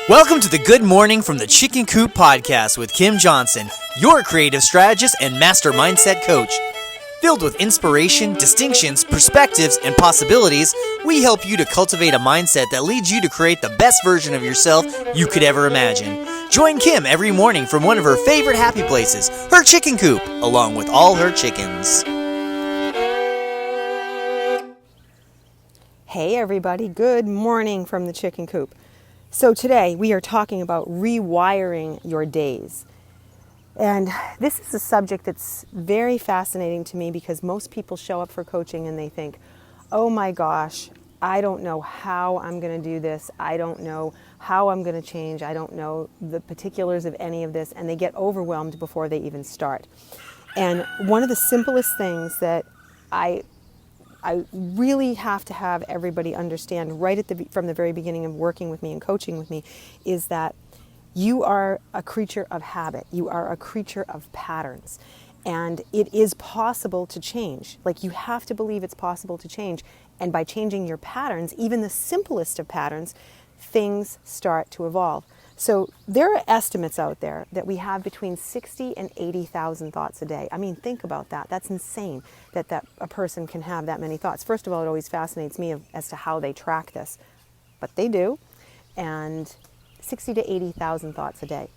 Welcome to the Good Morning from the Chicken Coop podcast with Kim Johnson, your creative strategist and master mindset coach. Filled with inspiration, distinctions, perspectives, and possibilities, we help you to cultivate a mindset that leads you to create the best version of yourself you could ever imagine. Join Kim every morning from one of her favorite happy places, her chicken coop, along with all her chickens. Hey everybody, good morning from the chicken coop. So today we are talking about rewiring your days. And this is a subject that's very fascinating to me because most people show up for coaching and they think, oh my gosh, I don't know how I'm going to do this. I don't know how I'm going to change. I don't know the particulars of any of this. And they get overwhelmed before they even start. And one of the simplest things that I really have to have everybody understand from the very beginning of working with me and coaching with me is that you are a creature of habit. You are a creature of patterns. And it is possible to change. Like, you have to believe it's possible to change. And by changing your patterns, even the simplest of patterns, things start to evolve. So there are estimates out there that we have between 60 and 80,000 thoughts a day. I mean, think about that. That's insane that a person can have that many thoughts. First of all, it always fascinates me as to how they track this. But they do. And 60 to 80,000 thoughts a day.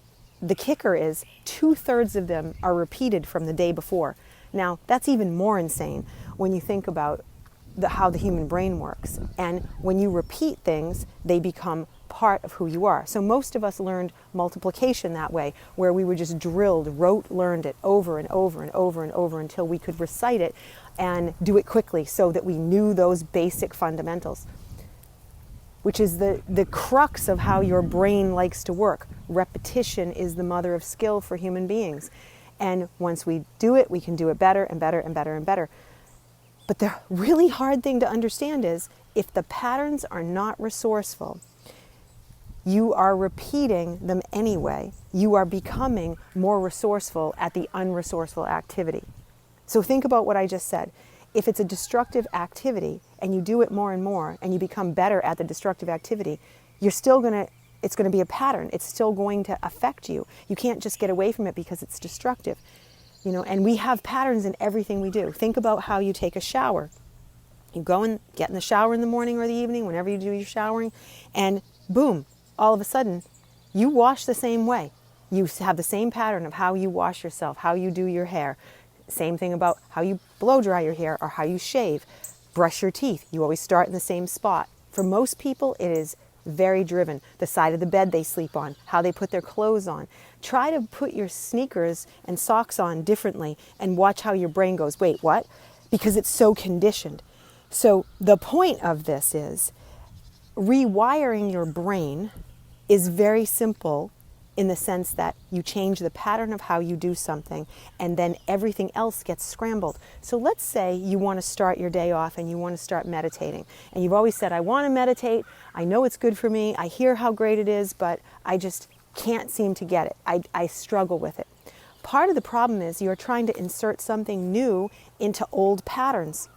The kicker is 2/3 of them are repeated from the day before. Now, that's even more insane when you think about how the human brain works. And when you repeat things, they become part of who you are. So most of us learned multiplication that way, where we were just drilled, learned it over and over and over and over until we could recite it and do it quickly so that we knew those basic fundamentals, which is the crux of how your brain likes to work. Repetition is the mother of skill for human beings. And once we do it, we can do it better and better and better and better. But the really hard thing to understand is if the patterns are not resourceful, you are repeating them anyway. You are becoming more resourceful at the unresourceful activity. So think about what I just said. If it's a destructive activity and you do it more and more and you become better at the destructive activity, it's going to be a pattern. It's still going to affect you. You can't just get away from it because it's destructive. And we have patterns in everything we do. Think about how you take a shower. You go and get in the shower in the morning or the evening, whenever you do your showering, and boom, all of a sudden, you wash the same way. You have the same pattern of how you wash yourself, how you do your hair. Same thing about how you blow dry your hair or how you shave. Brush your teeth. You always start in the same spot. For most people, it is very driven. The side of the bed they sleep on, how they put their clothes on. Try to put your sneakers and socks on differently and watch how your brain goes, wait, what? Because it's so conditioned. So the point of this is rewiring your brain is very simple in the sense that you change the pattern of how you do something and then everything else gets scrambled. So let's say you want to start your day off and you want to start meditating. And you've always said, I want to meditate. I know it's good for me. I hear how great it is, but I just can't seem to get it. I struggle with it. Part of the problem is you're trying to insert something new into old patterns.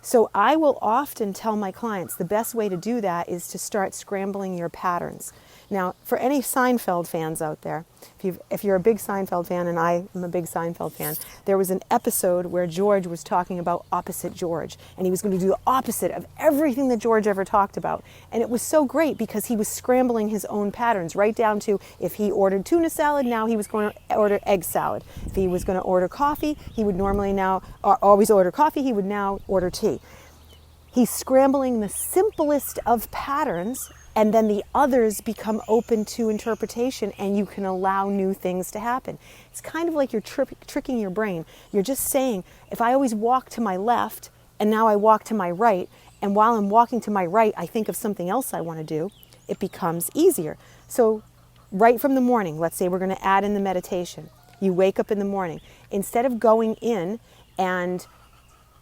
So I will often tell my clients the best way to do that is to start scrambling your patterns. Now, for any Seinfeld fans out there, if you're a big Seinfeld fan, and I am a big Seinfeld fan, there was an episode where George was talking about opposite George, and he was going to do the opposite of everything that George ever talked about. And it was so great because he was scrambling his own patterns, right down to if he ordered tuna salad, now he was going to order egg salad. If he was going to order coffee, he would normally now always order coffee, he would now order tea. He's scrambling the simplest of patterns, and then the others become open to interpretation and you can allow new things to happen. It's kind of like you're tricking your brain. You're just saying, if I always walk to my left and now I walk to my right, and while I'm walking to my right, I think of something else I want to do, it becomes easier. So right from the morning, let's say we're going to add in the meditation. You wake up in the morning. Instead of going in and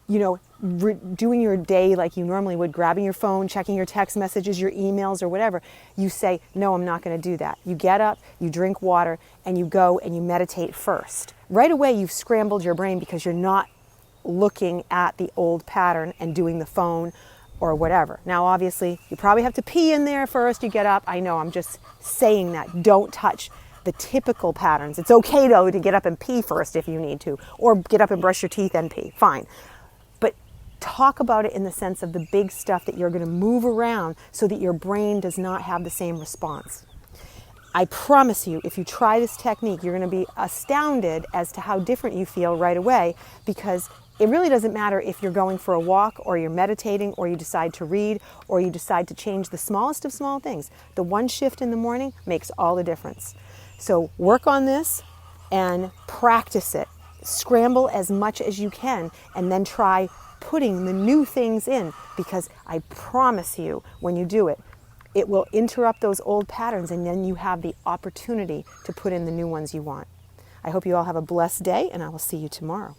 doing your day like you normally would, grabbing your phone, checking your text messages, your emails, or whatever, you say, no, I'm not going to do that. You get up, you drink water, and you go and you meditate first. Right away, you've scrambled your brain because you're not looking at the old pattern and doing the phone or whatever. Now, obviously, you probably have to pee in there first. You get up. I know, I'm just saying that. Don't touch the typical patterns. It's okay, though, to get up and pee first if you need to, or get up and brush your teeth and pee. Fine. But talk about it in the sense of the big stuff that you're going to move around so that your brain does not have the same response. I promise you, if you try this technique, you're going to be astounded as to how different you feel right away, because it really doesn't matter if you're going for a walk or you're meditating or you decide to read or you decide to change the smallest of small things. The one shift in the morning makes all the difference. So work on this and practice it. Scramble as much as you can and then try putting the new things in, because I promise you, when you do it, it will interrupt those old patterns, and then you have the opportunity to put in the new ones you want. I hope you all have a blessed day, and I will see you tomorrow.